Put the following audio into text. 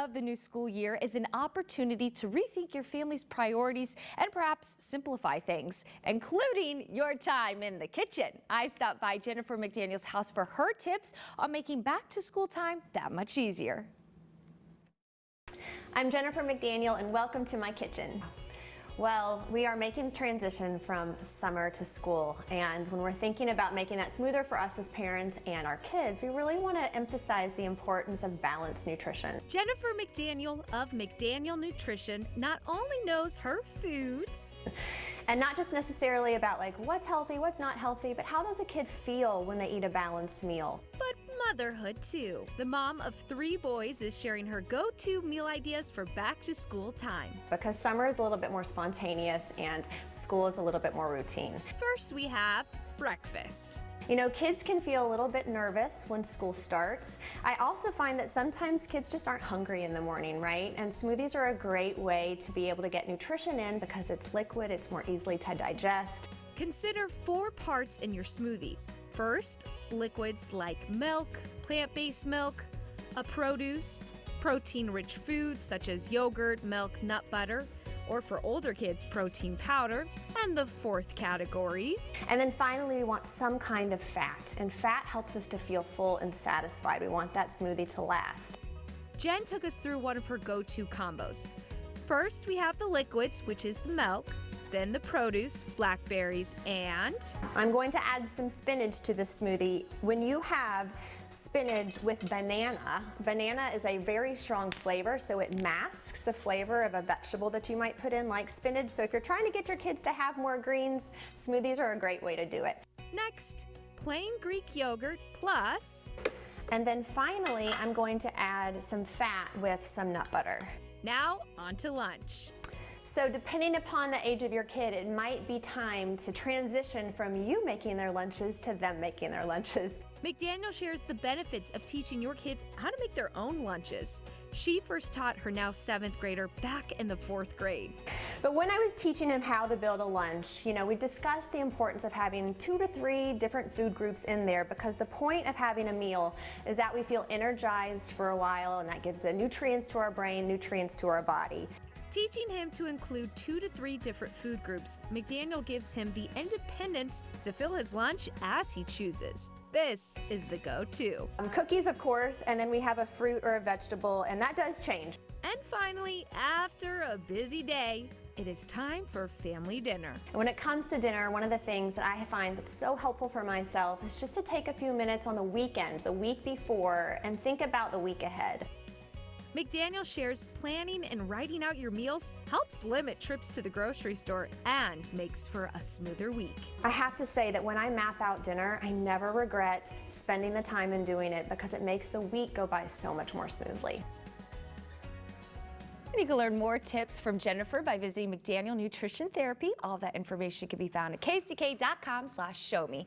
Of the new school year is an opportunity to rethink your family's priorities and perhaps simplify things, including your time in the kitchen. I stopped by Jennifer McDaniel's house for her tips on making back to school time that much easier. I'm Jennifer McDaniel and welcome to my kitchen. Well, we are making the transition from summer to school, and when we're thinking about making that smoother for us as parents and our kids, we really want to emphasize the importance of balanced nutrition. Jennifer McDaniel of McDaniel Nutrition not only knows her foods, and not just necessarily about like what's healthy, what's not healthy, but how does a kid feel when they eat a balanced meal? but motherhood too. The mom of 3 boys is sharing her go-to meal ideas for back to school time. Because summer is a little bit more spontaneous and school is a little bit more routine. First we have breakfast. You know, kids can feel a little bit nervous when school starts. I also find that sometimes kids just aren't hungry in the morning, right? And smoothies are a great way to be able to get nutrition in because it's liquid, it's more easily to digest. Consider 4 parts in your smoothie. First, liquids like milk, plant-based milk, a produce, protein-rich foods such as yogurt, milk, nut butter, or for older kids, protein powder. And the 4th category. And then finally, we want some kind of fat. And fat helps us to feel full and satisfied. We want that smoothie to last. Jen took us through one of her go-to combos. First, we have the liquids, which is the milk, then the produce, blackberries, and I'm going to add some spinach to this smoothie. When you have spinach with banana is a very strong flavor, so it masks the flavor of a vegetable that you might put in like spinach. So if you're trying to get your kids to have more greens, smoothies are a great way to do it. next, plain Greek yogurt plus. And then finally, I'm going to add some fat with some nut butter. Now, on to lunch. So depending upon the age of your kid, it might be time to transition from you making their lunches to them making their lunches. McDaniel shares the benefits of teaching your kids how to make their own lunches. She first taught her now 7th grader back in the 4th grade. But when I was teaching him how to build a lunch, you know, we discussed the importance of having 2 to 3 different food groups in there, because the point of having a meal is that we feel energized for a while, and that gives the nutrients to our brain, nutrients to our body. Teaching him to include 2 to 3 different food groups, McDaniel gives him the independence to fill his lunch as he chooses. This is the go-to. Cookies, of course, and then we have a fruit or a vegetable, and that does change. And finally, after a busy day, it is time for family dinner. When it comes to dinner, one of the things that I find that's so helpful for myself is just to take a few minutes on the weekend, the week before, and think about the week ahead. McDaniel shares planning and writing out your meals helps limit trips to the grocery store and makes for a smoother week. I have to say that when I map out dinner, I never regret spending the time and doing it, because it makes the week go by so much more smoothly. You can learn more tips from Jennifer by visiting McDaniel Nutrition Therapy. All that information can be found at kck.com/showme.